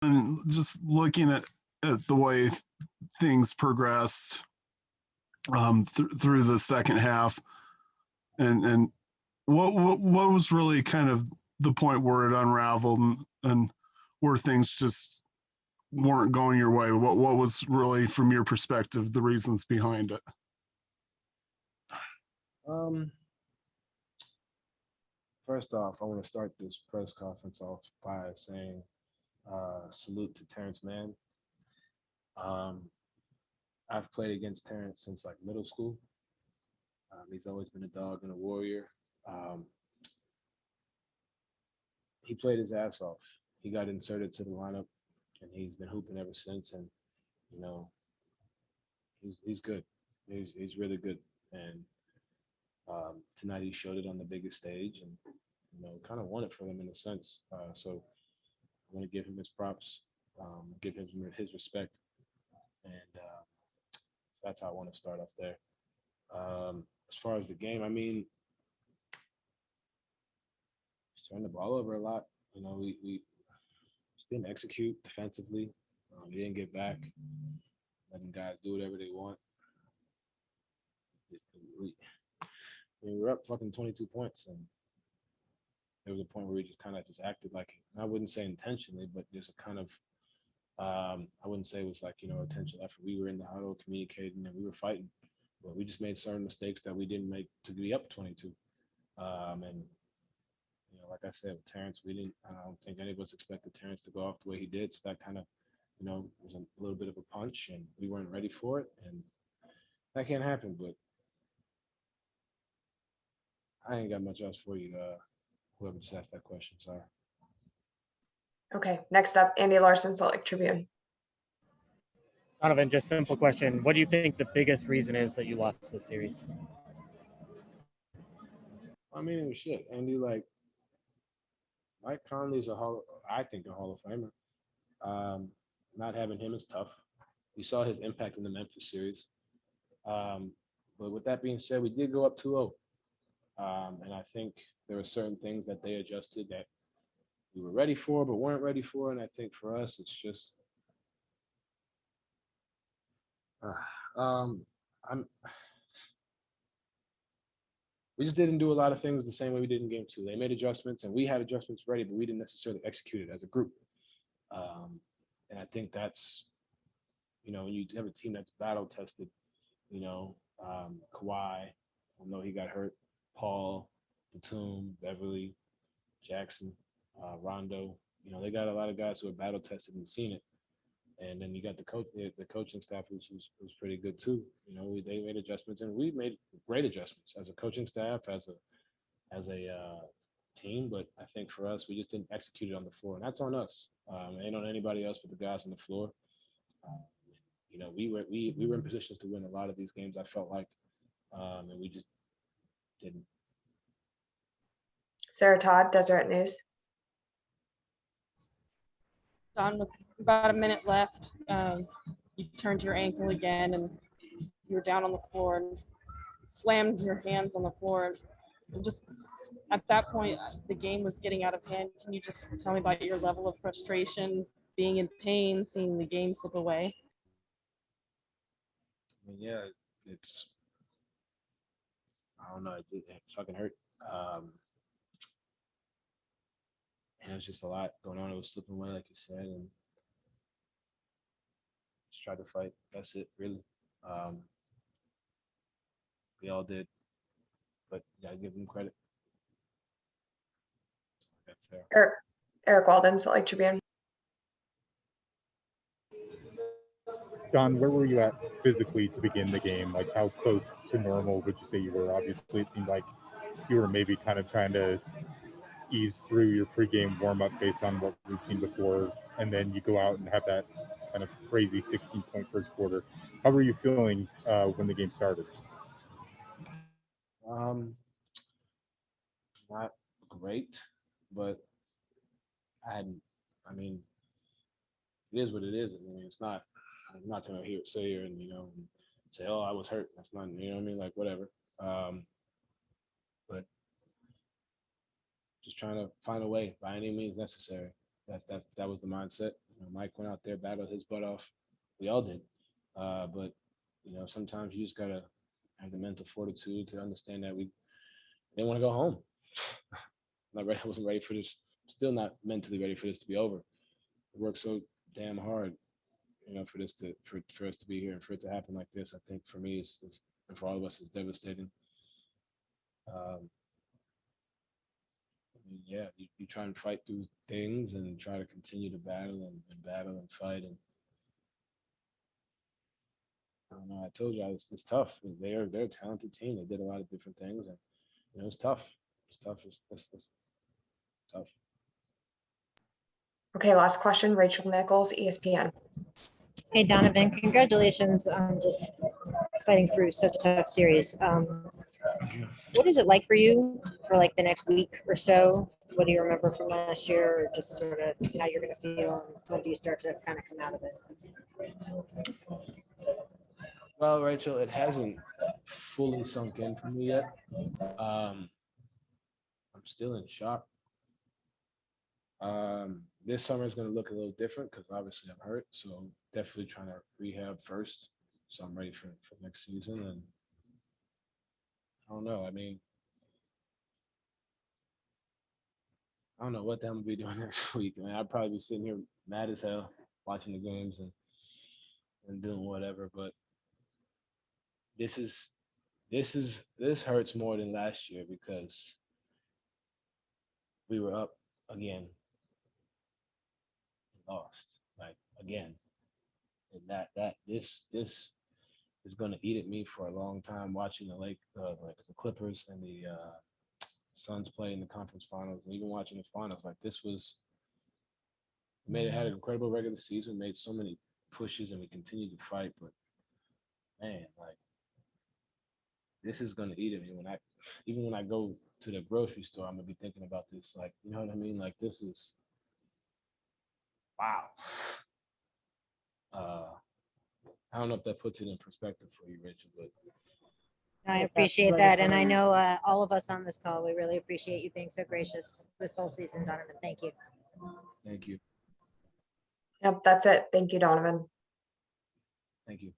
And just looking at the way things progressed through the second half, and what was really kind of the point where it unraveled and where things just weren't going your way? What was really, from your perspective, the reasons behind it? First off, I want to start this press conference off by saying salute to Terrence Mann. I've played against Terrence since like middle school. He's always been a dog and a warrior. He played his ass off. He got inserted to the lineup, and he's been hooping ever since. And you know, he's good. He's really good. And tonight he showed it on the biggest stage, and kind of won it for them in a sense. So I want to give him his props, give him his respect, and that's how I want to start off there. As far as the game, I mean, just turned the ball over a lot. We just didn't execute defensively. We didn't get back, letting guys do whatever they want. We were up fucking 22 points, and there was a point where we just kind of acted like, I wouldn't say intentionally, but there's a kind of, I wouldn't say it was like, intentional effort. We were in the huddle communicating and we were fighting, but we just made certain mistakes that we didn't make to be up 22. And, like I said, with Terrence, I don't think any of us expected Terrence to go off the way he did. So that kind of, was a little bit of a punch, and we weren't ready for it. And that can't happen, but I ain't got much else for you. Whoever just asked that question, sorry. Okay, next up, Andy Larson, Salt Lake Tribune. Donovan, just simple question. What do you think the biggest reason is that you lost this series? I mean, shit, Andy, like, Mike Conley's I think a Hall of Famer. Not having him is tough. We saw his impact in the Memphis series. But with that being said, we did go up 2-0. And I think there were certain things that they adjusted that we were ready for, but weren't ready for. And I think for us, it's just, we just didn't do a lot of things the same way we did in game 2. They made adjustments, and we had adjustments ready, but we didn't necessarily execute it as a group. And I think that's, when you have a team that's battle tested, Kawhi, I know he got hurt, Paul, Batum, Beverly, Jackson, Rondo, they got a lot of guys who are battle tested and seen it. And then you got the coaching staff who's pretty good too. They made adjustments, and we made great adjustments as a coaching staff, as a team. But I think for us, we just didn't execute it on the floor, and that's on us. It ain't on anybody else but the guys on the floor. We were in positions to win a lot of these games, I felt like, and we just didn't. Sarah Todd, Deseret News. Don, with about a minute left, you turned your ankle again, and you were down on the floor and slammed your hands on the floor. And just at that point, the game was getting out of hand. Can you just tell me about your level of frustration, being in pain, seeing the game slip away? I mean, yeah, I don't know, it fucking hurt. And it was just a lot going on. It was slipping away, like you said, and just tried to fight. That's it, really. We all did, but you gotta give them credit. That's there. Eric Walden, Salt Lake Tribune. Don, where were you at physically to begin the game? Like, how close to normal would you say you were? Obviously, it seemed like you were maybe kind of trying to ease through your pregame warm-up based on what we've seen before, and then you go out and have that kind of crazy 16-point first quarter. How were you feeling when the game started? Not great, but I mean, it is what it is. I mean, I'm not gonna sit here and say, oh, I was hurt. That's not, what I mean, like, whatever. But just trying to find a way by any means necessary. That was the mindset. Mike went out there, battled his butt off. We all did. But sometimes you just gotta have the mental fortitude to understand that we didn't want to go home. Not ready. I wasn't ready for this. Still not mentally ready for this to be over. I worked so damn hard, for this for us to be here and for it to happen like this. I think for me and for all of us is devastating. You try and fight through things and try to continue to battle and battle and fight. And I don't know. I told you it's tough. They're a talented team. They did a lot of different things, and it's tough. It's tough. It's tough. Okay, last question, Rachel Nichols, ESPN. Hey, Donovan, congratulations on just fighting through such a tough series. What is it like for you for like the next week or so? What do you remember from last year, or just sort of how you're going to feel, and when do you start to kind of come out of it? Well, Rachel, it hasn't fully sunk in for me yet. I'm still in shock. This summer is going to look a little different because obviously I'm hurt, so definitely trying to rehab first, so I'm ready for next season. And I don't know. I mean, I don't know what the hell I'm gonna be doing next week. I mean, I'd probably be sitting here mad as hell watching the games and doing whatever. But this hurts more than last year because we were up again and lost, like again. And this is gonna eat at me for a long time watching the Clippers and the Suns play in the conference finals, and even watching the finals. Like this had an incredible regular season, made so many pushes, and we continued to fight. But man, like this is gonna eat at me even when I go to the grocery store, I'm gonna be thinking about this. Like, you know what I mean? Like this is wow. I don't know if that puts it in perspective for you, Rachel, but I appreciate that. And I know all of us on this call, we really appreciate you being so gracious this whole season, Donovan. Thank you. thank you. Yep, that's it. Thank you, Donovan. Thank you.